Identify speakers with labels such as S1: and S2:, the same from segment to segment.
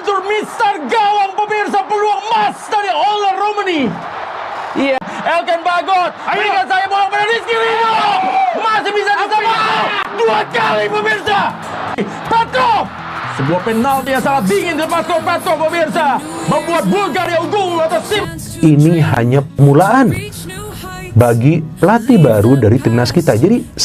S1: hancur mistar gawang pemirsa, peluang emas dari Ola Romani. Iya, Elkan Bagot berikan saya bola pada Rizky Ridho. Masih bisa disamakan 2 kali pemirsa. Petrov, sebuah penalti yang sangat dingin dilepas oleh Petrov pemirsa, membuat Bulgaria unggul atas tim.
S2: Ini hanya permulaan bagi pelatih baru dari timnas kita. Jadi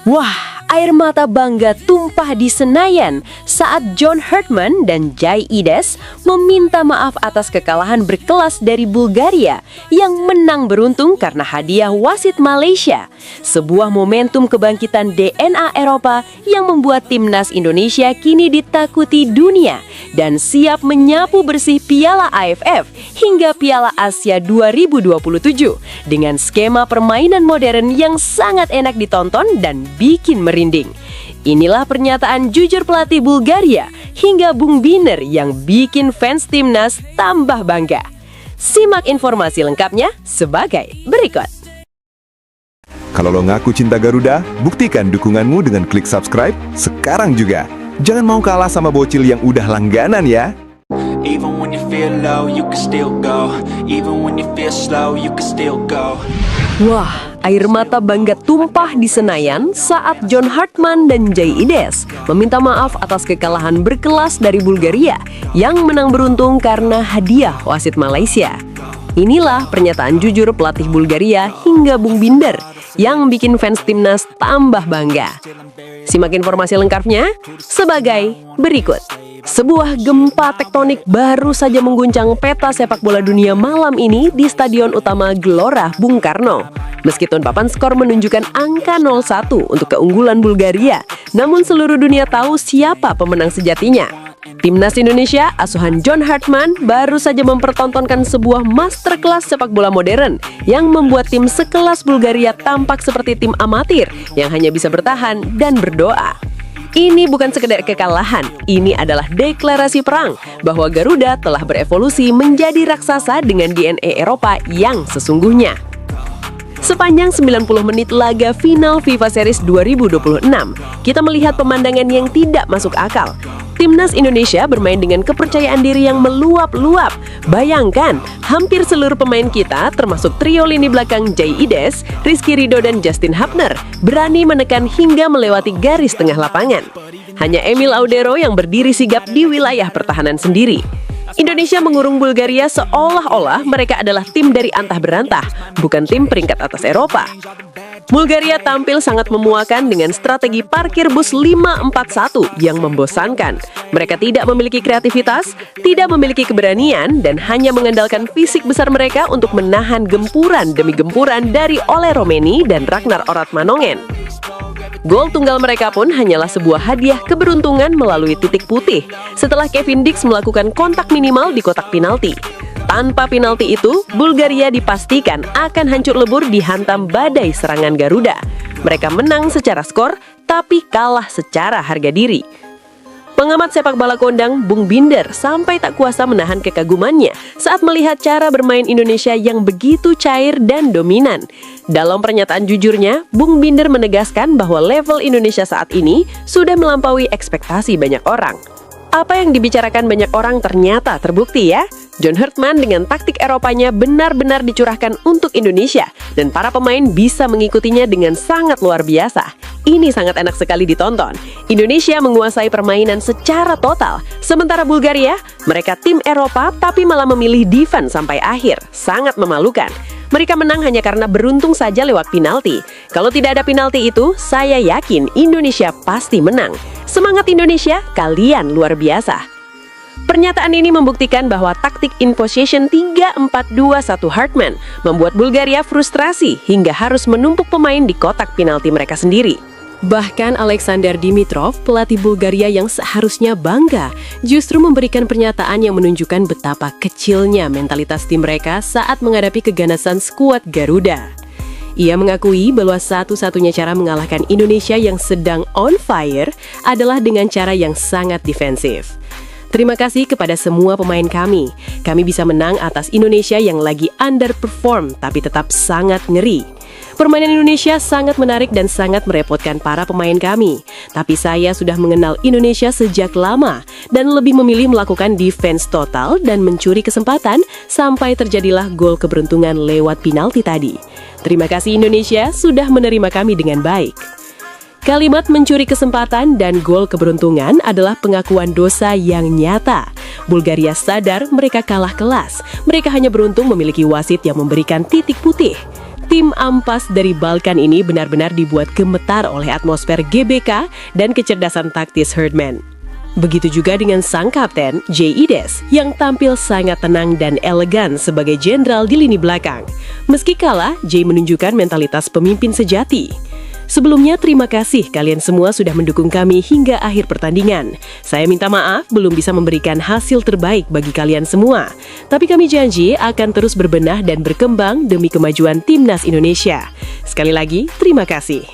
S3: Wah, air mata bangga tumpah di Senayan saat John Hartman dan Jay Ides meminta maaf atas kekalahan berkelas dari Bulgaria yang menang beruntung karena hadiah wasit Malaysia. Sebuah momentum kebangkitan DNA Eropa yang membuat timnas Indonesia kini ditakuti dunia dan siap menyapu bersih Piala AFF hingga Piala Asia 2027 dengan skema permainan modern yang sangat enak ditonton dan bikin merinding. Inilah pernyataan jujur pelatih Bulgaria hingga Bung Binder yang bikin fans timnas tambah bangga. Simak informasi lengkapnya sebagai berikut.
S4: Kalau lo ngaku cinta Garuda, buktikan dukunganmu dengan klik subscribe sekarang juga. Jangan mau kalah sama bocil yang udah langganan ya.
S5: Even when you feel low, you can still go. Even when you feel slow, you can still go.
S3: Wah, air mata bangga tumpah di Senayan saat John Hartman dan Jay Ides meminta maaf atas kekalahan berkelas dari Bulgaria yang menang beruntung karena hadiah wasit Malaysia. Inilah pernyataan jujur pelatih Bulgaria hingga Bung Binder yang bikin fans timnas tambah bangga. Simak informasi lengkapnya sebagai berikut. Sebuah gempa tektonik baru saja mengguncang peta sepak bola dunia malam ini di Stadion Utama Gelora Bung Karno. Meskipun papan skor menunjukkan angka 0-1 untuk keunggulan Bulgaria, namun seluruh dunia tahu siapa pemenang sejatinya. Timnas Indonesia asuhan John Hartman baru saja mempertontonkan sebuah masterclass sepak bola modern yang membuat tim sekelas Bulgaria tampak seperti tim amatir yang hanya bisa bertahan dan berdoa. Ini bukan sekedar kekalahan, ini adalah deklarasi perang bahwa Garuda telah berevolusi menjadi raksasa dengan DNA Eropa yang sesungguhnya. Sepanjang 90 menit laga final FIFA Series 2026, kita melihat pemandangan yang tidak masuk akal. Timnas Indonesia bermain dengan kepercayaan diri yang meluap-luap. Bayangkan, hampir seluruh pemain kita, termasuk trio lini belakang Jay Ides, Rizky Ridho, dan Justin Hapner, berani menekan hingga melewati garis tengah lapangan. Hanya Emil Audero yang berdiri sigap di wilayah pertahanan sendiri. Indonesia mengurung Bulgaria seolah-olah mereka adalah tim dari antah berantah, bukan tim peringkat atas Eropa. Bulgaria tampil sangat memuakan dengan strategi parkir bus 5-4-1 yang membosankan. Mereka tidak memiliki kreativitas, tidak memiliki keberanian, dan hanya mengandalkan fisik besar mereka untuk menahan gempuran demi gempuran dari Ole Romeni dan Ragnar Oratmanongen. Gol tunggal mereka pun hanyalah sebuah hadiah keberuntungan melalui titik putih setelah Kevin Dix melakukan kontak minimal di kotak penalti. Tanpa penalti itu, Bulgaria dipastikan akan hancur lebur dihantam badai serangan Garuda. Mereka menang secara skor, tapi kalah secara harga diri. Pengamat sepak bola kondang Bung Binder sampai tak kuasa menahan kekagumannya saat melihat cara bermain Indonesia yang begitu cair dan dominan. Dalam pernyataan jujurnya, Bung Binder menegaskan bahwa level Indonesia saat ini sudah melampaui ekspektasi banyak orang. Apa yang dibicarakan banyak orang ternyata terbukti ya. John Hartman dengan taktik Eropanya benar-benar dicurahkan untuk Indonesia dan para pemain bisa mengikutinya dengan sangat luar biasa. Ini sangat enak sekali ditonton. Indonesia menguasai permainan secara total, sementara Bulgaria, mereka tim Eropa tapi malah memilih defense sampai akhir. Sangat memalukan. Mereka menang hanya karena beruntung saja lewat penalti. Kalau tidak ada penalti itu, saya yakin Indonesia pasti menang. Semangat Indonesia, kalian luar biasa. Pernyataan ini membuktikan bahwa taktik in possession 3-4-2-1 Hartman membuat Bulgaria frustrasi hingga harus menumpuk pemain di kotak penalti mereka sendiri. Bahkan Alexander Dimitrov, pelatih Bulgaria yang seharusnya bangga, justru memberikan pernyataan yang menunjukkan betapa kecilnya mentalitas tim mereka saat menghadapi keganasan skuad Garuda. Ia mengakui bahwa satu-satunya cara mengalahkan Indonesia yang sedang on fire adalah dengan cara yang sangat defensif. Terima kasih kepada semua pemain kami. Kami bisa menang atas Indonesia yang lagi underperform tapi tetap sangat ngeri. Permainan Indonesia sangat menarik dan sangat merepotkan para pemain kami. Tapi saya sudah mengenal Indonesia sejak lama dan lebih memilih melakukan defense total dan mencuri kesempatan sampai terjadilah gol keberuntungan lewat penalti tadi. Terima kasih Indonesia sudah menerima kami dengan baik. Kalimat mencuri kesempatan dan gol keberuntungan adalah pengakuan dosa yang nyata. Bulgaria sadar mereka kalah kelas. Mereka hanya beruntung memiliki wasit yang memberikan titik putih. Tim ampas dari Balkan ini benar-benar dibuat gemetar oleh atmosfer GBK dan kecerdasan taktis Herdman. Begitu juga dengan sang kapten, Jay Ides, yang tampil sangat tenang dan elegan sebagai jenderal di lini belakang. Meski kalah, Jay menunjukkan mentalitas pemimpin sejati. Sebelumnya, terima kasih kalian semua sudah mendukung kami hingga akhir pertandingan. Saya minta maaf belum bisa memberikan hasil terbaik bagi kalian semua. Tapi kami janji akan terus berbenah dan berkembang demi kemajuan Timnas Indonesia. Sekali lagi, terima kasih.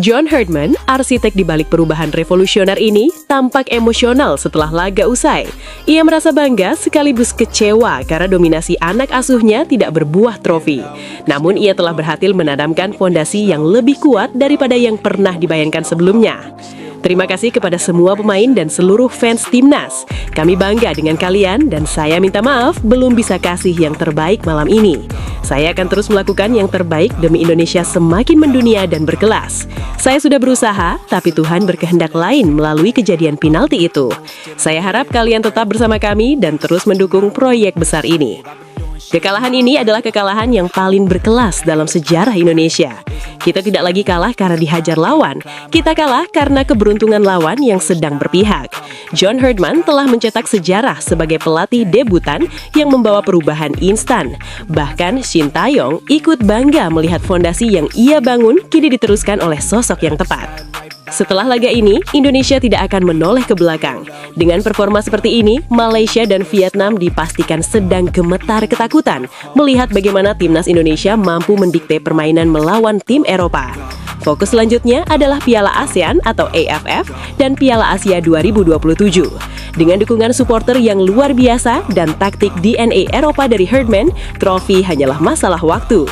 S3: John Herdman, arsitek di balik perubahan revolusioner ini, tampak emosional setelah laga usai. Ia merasa bangga sekaligus kecewa karena dominasi anak asuhnya tidak berbuah trofi. Namun ia telah berhasil menanamkan fondasi yang lebih kuat daripada yang pernah dibayangkan sebelumnya. Terima kasih kepada semua pemain dan seluruh fans Timnas. Kami bangga dengan kalian dan saya minta maaf belum bisa kasih yang terbaik malam ini. Saya akan terus melakukan yang terbaik demi Indonesia semakin mendunia dan berkelas. Saya sudah berusaha, tapi Tuhan berkehendak lain melalui kejadian penalti itu. Saya harap kalian tetap bersama kami dan terus mendukung proyek besar ini. Kekalahan ini adalah kekalahan yang paling berkelas dalam sejarah Indonesia. Kita tidak lagi kalah karena dihajar lawan. Kita kalah karena keberuntungan lawan yang sedang berpihak. John Herdman telah mencetak sejarah sebagai pelatih debutan yang membawa perubahan instan. Bahkan Shin Tae-yong ikut bangga melihat fondasi yang ia bangun kini diteruskan oleh sosok yang tepat. Setelah laga ini, Indonesia tidak akan menoleh ke belakang. Dengan performa seperti ini, Malaysia dan Vietnam dipastikan sedang gemetar ketakutan melihat bagaimana Timnas Indonesia mampu mendikte permainan melawan tim Eropa. Fokus selanjutnya adalah Piala ASEAN atau AFF dan Piala Asia 2027. Dengan dukungan supporter yang luar biasa dan taktik DNA Eropa dari Herdman, trofi hanyalah masalah waktu.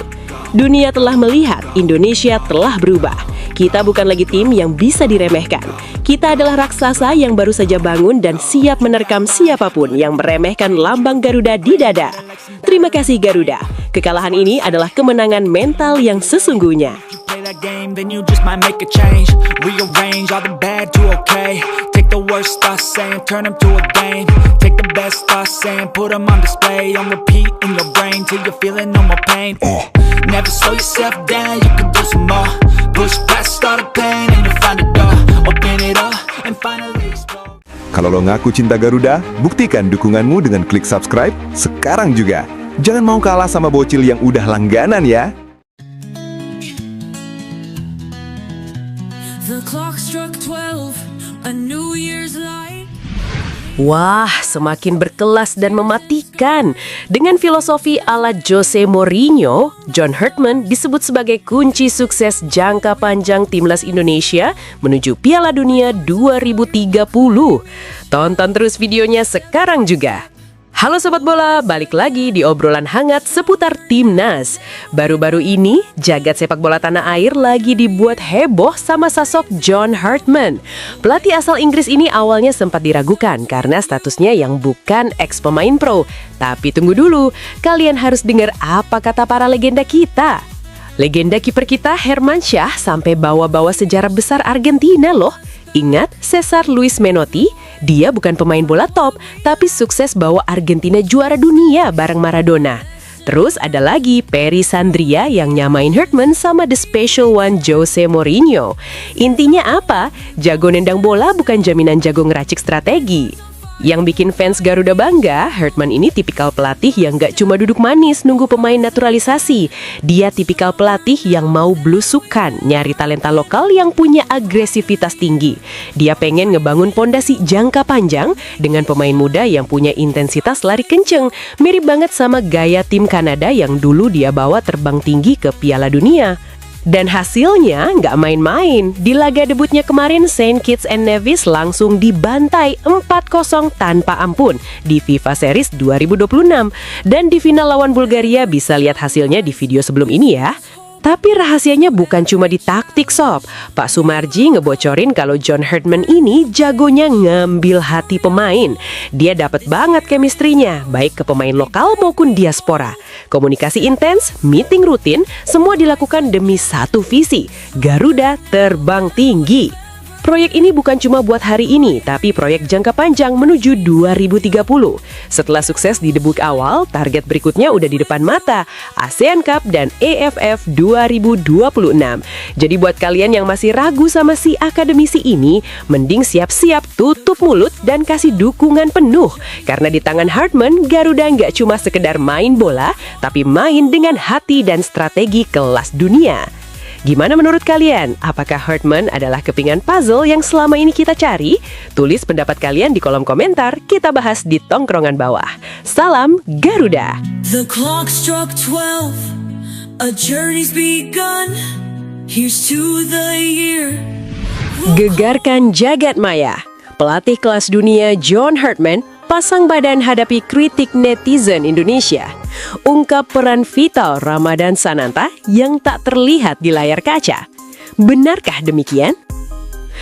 S3: Dunia telah melihat Indonesia telah berubah. Kita bukan lagi tim yang bisa diremehkan. Kita adalah raksasa yang baru saja bangun dan siap menerkam siapapun yang meremehkan lambang Garuda di dada. Terima kasih Garuda. Kekalahan ini adalah kemenangan mental yang sesungguhnya.
S5: Play that game, then you just might make a change. Rearrange all the bad to okay. Take the worst thoughts saying, turn them to a game. Take the best thoughts saying, put them on display. On repeat in your brain till you're feeling no more pain. Never slow yourself down, you can do some more. Push past all the pain and you'll find a door. Open it up and finally explode.
S4: Kalau lo ngaku cinta Garuda, buktikan dukunganmu dengan klik subscribe sekarang juga. Jangan mau kalah sama bocil yang udah langganan ya.
S6: The clock struck 12, a New Year's light.
S3: Wah, semakin berkelas dan mematikan. Dengan filosofi ala Jose Mourinho, John Herdman disebut sebagai kunci sukses jangka panjang Timnas Indonesia menuju Piala Dunia 2030. Tonton terus videonya sekarang juga. Halo Sobat Bola, balik lagi di obrolan hangat seputar Timnas. Baru-baru ini, jagat sepak bola tanah air lagi dibuat heboh sama sosok John Herdman. Pelatih asal Inggris ini awalnya sempat diragukan karena statusnya yang bukan ex-pemain pro. Tapi tunggu dulu, kalian harus dengar apa kata para legenda kita. Legenda kiper kita Hermansyah sampai bawa-bawa sejarah besar Argentina loh. Ingat Cesar Luis Menotti? Dia bukan pemain bola top, tapi sukses bawa Argentina juara dunia bareng Maradona. Terus ada lagi Perry Sandria yang nyamain Herdman sama The Special One Jose Mourinho. Intinya apa? Jago nendang bola bukan jaminan jago ngeracik strategi. Yang bikin fans Garuda bangga, Herdman ini tipikal pelatih yang gak cuma duduk manis nunggu pemain naturalisasi. Dia tipikal pelatih yang mau blusukan, nyari talenta lokal yang punya agresivitas tinggi. Dia pengen ngebangun pondasi jangka panjang dengan pemain muda yang punya intensitas lari kenceng. Mirip banget sama gaya tim Kanada yang dulu dia bawa terbang tinggi ke Piala Dunia. Dan hasilnya nggak main-main. Di laga debutnya kemarin, Saint Kitts and Nevis langsung dibantai 4-0 tanpa ampun di FIFA Series 2026. Dan di final lawan Bulgaria bisa lihat hasilnya di video sebelum ini ya. Tapi rahasianya bukan cuma di taktik sob. Pak Sumarji ngebocorin kalau John Herdman ini jagonya ngambil hati pemain. Dia dapat banget chemistry-nya, baik ke pemain lokal maupun diaspora. Komunikasi intens, meeting rutin, semua dilakukan demi satu visi, Garuda terbang tinggi. Proyek ini bukan cuma buat hari ini, tapi proyek jangka panjang menuju 2030. Setelah sukses di debut awal, target berikutnya udah di depan mata, ASEAN Cup dan AFF 2026. Jadi buat kalian yang masih ragu sama si akademisi ini, mending siap-siap tutup mulut dan kasih dukungan penuh. Karena di tangan Herdman, Garuda nggak cuma sekedar main bola, tapi main dengan hati dan strategi kelas dunia. Gimana menurut kalian? Apakah Herdman adalah kepingan puzzle yang selama ini kita cari? Tulis pendapat kalian di kolom komentar, kita bahas di tongkrongan bawah. Salam Garuda!
S6: The clock struck 12, a journey's begun. Here's to the year.
S3: Gegarkan jagat maya. Pelatih kelas dunia John Herdman pasang badan hadapi kritik netizen Indonesia. Ungkap peran vital Ramadhan Sananta yang tak terlihat di layar kaca. Benarkah demikian?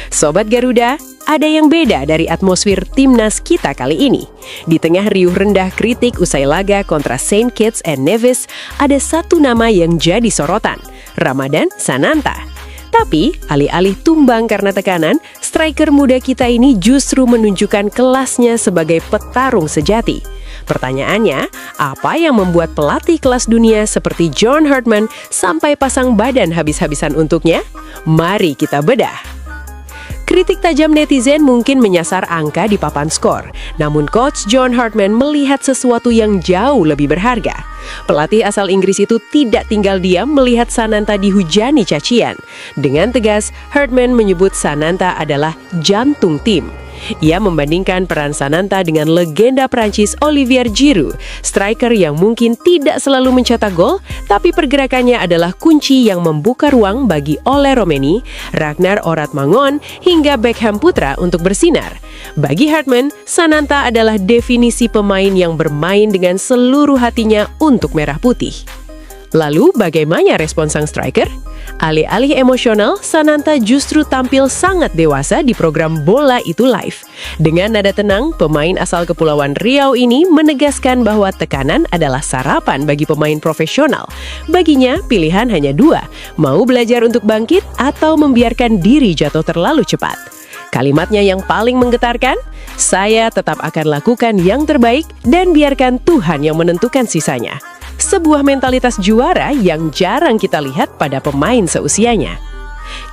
S3: Sobat Garuda, ada yang beda dari atmosfer timnas kita kali ini. Di tengah riuh rendah kritik usai laga kontra Saint Kitts and Nevis, ada satu nama yang jadi sorotan, Ramadhan Sananta. Tapi, alih-alih tumbang karena tekanan, striker muda kita ini justru menunjukkan kelasnya sebagai petarung sejati. Pertanyaannya, apa yang membuat pelatih kelas dunia seperti John Herdman sampai pasang badan habis-habisan untuknya? Mari kita bedah. Kritik tajam netizen mungkin menyasar angka di papan skor, namun Coach John Herdman melihat sesuatu yang jauh lebih berharga. Pelatih asal Inggris itu tidak tinggal diam melihat Sananta dihujani cacian. Dengan tegas, Herdman menyebut Sananta adalah jantung tim. Ia membandingkan peran Sananta dengan legenda Prancis Olivier Giroud, striker yang mungkin tidak selalu mencetak gol, tapi pergerakannya adalah kunci yang membuka ruang bagi Ole Romeni, Ragnar Oratmangon, hingga Beckham Putra untuk bersinar. Bagi Herdman, Sananta adalah definisi pemain yang bermain dengan seluruh hatinya untuk merah putih. Lalu bagaimana respon sang striker? Alih-alih emosional, Sananta justru tampil sangat dewasa di program Bola Itu Live. Dengan nada tenang, pemain asal Kepulauan Riau ini menegaskan bahwa tekanan adalah sarapan bagi pemain profesional. Baginya, pilihan hanya dua, mau belajar untuk bangkit atau membiarkan diri jatuh terlalu cepat. Kalimatnya yang paling menggetarkan, saya tetap akan lakukan yang terbaik dan biarkan Tuhan yang menentukan sisanya. Sebuah mentalitas juara yang jarang kita lihat pada pemain seusianya.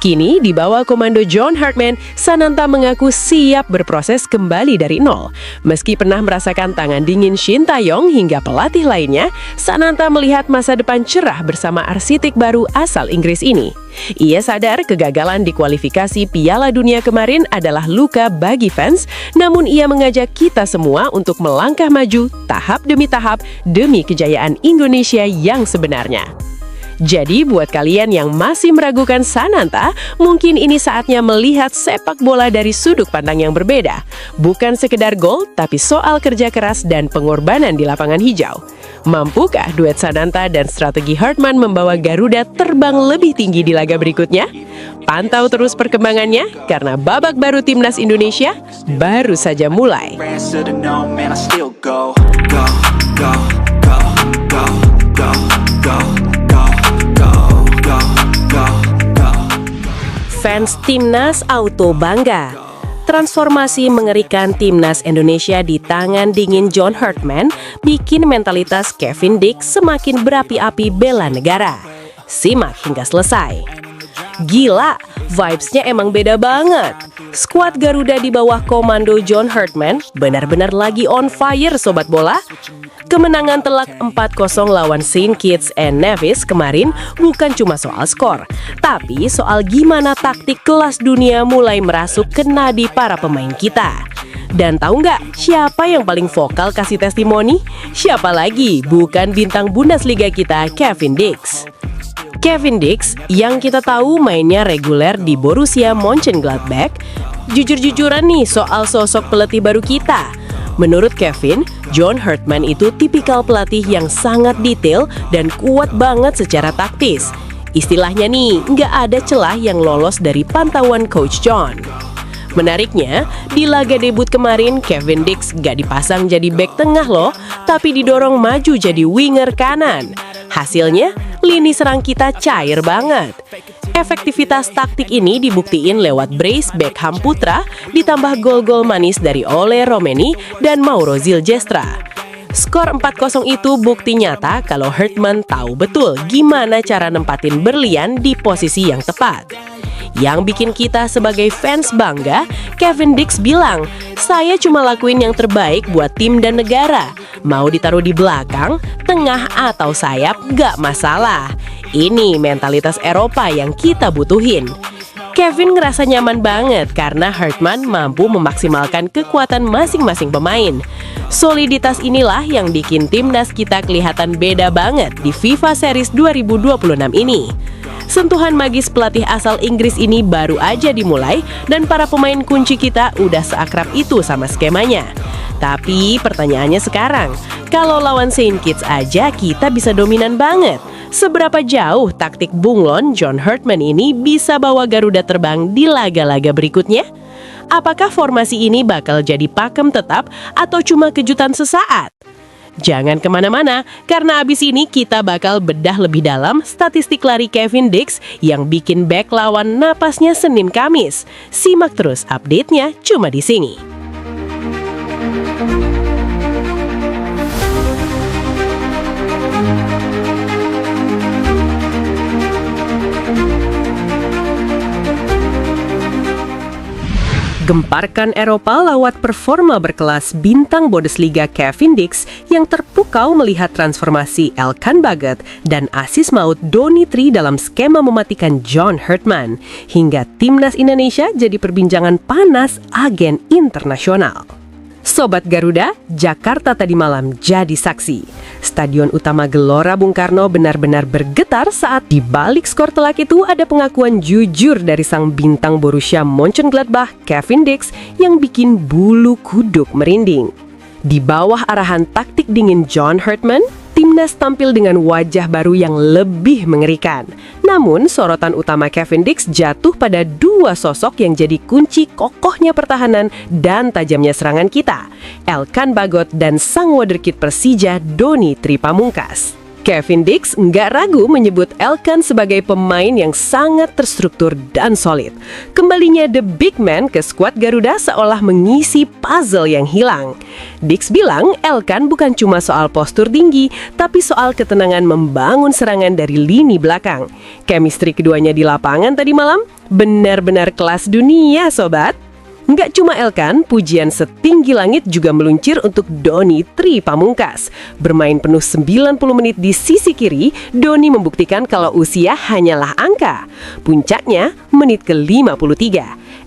S3: Kini, di bawah komando John Herdman, Sananta mengaku siap berproses kembali dari nol. Meski pernah merasakan tangan dingin Shin Tae-yong hingga pelatih lainnya, Sananta melihat masa depan cerah bersama arsitek baru asal Inggris ini. Ia sadar kegagalan di kualifikasi Piala Dunia kemarin adalah luka bagi fans, namun ia mengajak kita semua untuk melangkah maju tahap demi tahap demi kejayaan Indonesia yang sebenarnya. Jadi buat kalian yang masih meragukan Sananta, mungkin ini saatnya melihat sepak bola dari sudut pandang yang berbeda. Bukan sekedar gol, tapi soal kerja keras dan pengorbanan di lapangan hijau. Mampukah duet Sananta dan strategi Herdman membawa Garuda terbang lebih tinggi di laga berikutnya? Pantau terus perkembangannya, karena babak baru Timnas Indonesia baru saja mulai. Fans Timnas auto bangga. Transformasi mengerikan Timnas Indonesia di tangan dingin John Herdman bikin mentalitas Kevin Dix semakin berapi-api bela negara. Simak hingga selesai. Gila, vibes-nya emang beda banget. Skuad Garuda di bawah komando John Herdman benar-benar lagi on fire sobat bola. Kemenangan telak 4-0 lawan Saint Kitts and Nevis kemarin bukan cuma soal skor, tapi soal gimana taktik kelas dunia mulai merasuk ke nadi para pemain kita. Dan tahu nggak siapa yang paling vokal kasih testimoni? Siapa lagi? Bukan bintang Bundesliga kita, Kevin Dix. Kevin Dix yang kita tahu mainnya reguler di Borussia Mönchengladbach, jujur-jujuran nih soal sosok pelatih baru kita. Menurut Kevin, John Herdman itu tipikal pelatih yang sangat detail dan kuat banget secara taktis. Istilahnya nih, nggak ada celah yang lolos dari pantauan Coach John. Menariknya, di laga debut kemarin, Kevin Dix gak dipasang jadi bek tengah loh, tapi didorong maju jadi winger kanan. Hasilnya, lini serang kita cair banget. Efektivitas taktik ini dibuktiin lewat brace Beckham Putra, ditambah gol-gol manis dari Ole Romeni dan Mauro Ziljestra. Skor 4-0 itu bukti nyata kalau Hartman tahu betul gimana cara nempatin berlian di posisi yang tepat. Yang bikin kita sebagai fans bangga, Kevin Dix bilang, "Saya cuma lakuin yang terbaik buat tim dan negara. Mau ditaruh di belakang, tengah atau sayap gak masalah. Ini mentalitas Eropa yang kita butuhin." Kevin ngerasa nyaman banget karena Hartman mampu memaksimalkan kekuatan masing-masing pemain. Soliditas inilah yang bikin timnas kita kelihatan beda banget di FIFA Series 2026 ini. Sentuhan magis pelatih asal Inggris ini baru aja dimulai dan para pemain kunci kita udah seakrab itu sama skemanya. Tapi pertanyaannya sekarang, kalau lawan Saint Kitts aja kita bisa dominan banget. Seberapa jauh taktik bunglon John Hartman ini bisa bawa Garuda terbang di laga-laga berikutnya? Apakah formasi ini bakal jadi pakem tetap atau cuma kejutan sesaat? Jangan kemana-mana, karena abis ini kita bakal bedah lebih dalam statistik lari Kevin Dix yang bikin back lawan napasnya Senin Kamis. Simak terus update-nya cuma di sini. Gemparkan Eropa lewat performa berkelas bintang Bundesliga Kevin Dix yang terpukau melihat transformasi Elkan Baggott dan asis maut Donny Tree dalam skema mematikan John Hartman. Hingga timnas Indonesia jadi perbincangan panas agen internasional. Sobat Garuda, Jakarta tadi malam jadi saksi. Stadion utama Gelora Bung Karno benar-benar bergetar saat di balik skor telak itu ada pengakuan jujur dari sang bintang Borussia Mönchengladbach, Kevin Dix, yang bikin bulu kuduk merinding. Di bawah arahan taktik dingin John Hartman, timnas tampil dengan wajah baru yang lebih mengerikan. Namun, sorotan utama Kevin Dix jatuh pada dua sosok yang jadi kunci kokohnya pertahanan dan tajamnya serangan kita, Elkan Baggott dan sang wonderkid Persija Donny Tree Pamungkas. Kevin Dix nggak ragu menyebut Elkan sebagai pemain yang sangat terstruktur dan solid. Kembalinya The Big Man ke skuad Garuda seolah mengisi puzzle yang hilang. Dix bilang Elkan bukan cuma soal postur tinggi, tapi soal ketenangan membangun serangan dari lini belakang. Chemistry keduanya di lapangan tadi malam benar-benar kelas dunia, sobat. Nggak cuma Elkan, pujian setinggi langit juga meluncur untuk Donny Tree Pamungkas. Bermain penuh 90 menit di sisi kiri, Donny membuktikan kalau usia hanyalah angka. Puncaknya, menit ke-53.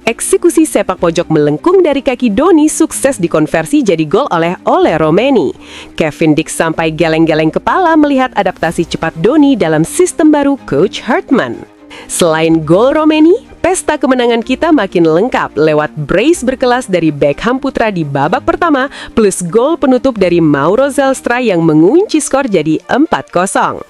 S3: Eksekusi sepak pojok melengkung dari kaki Donny sukses dikonversi jadi gol oleh Ole Romeni. Kevin Dix sampai geleng-geleng kepala melihat adaptasi cepat Donny dalam sistem baru Coach Hartman. Selain gol Romeni, pesta kemenangan kita makin lengkap lewat brace berkelas dari Beckham Putra di babak pertama plus gol penutup dari Mauro Ziljestra yang mengunci skor jadi 4-0.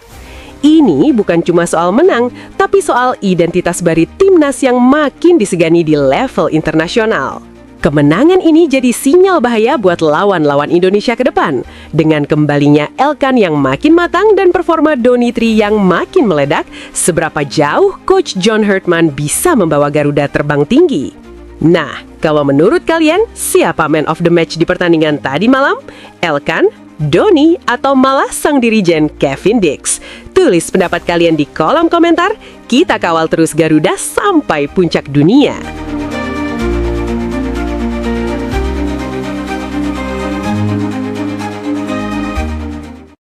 S3: Ini bukan cuma soal menang, tapi soal identitas baru timnas yang makin disegani di level internasional. Kemenangan ini jadi sinyal bahaya buat lawan-lawan Indonesia ke depan. Dengan kembalinya Elkan yang makin matang dan performa Donny Tree yang makin meledak, seberapa jauh Coach John Hartman bisa membawa Garuda terbang tinggi? Nah, kalau menurut kalian, siapa man of the match di pertandingan tadi malam? Elkan, Donny, atau malah sang dirijen Kevin Dix? Tulis pendapat kalian di kolom komentar. Kita kawal terus Garuda sampai puncak dunia.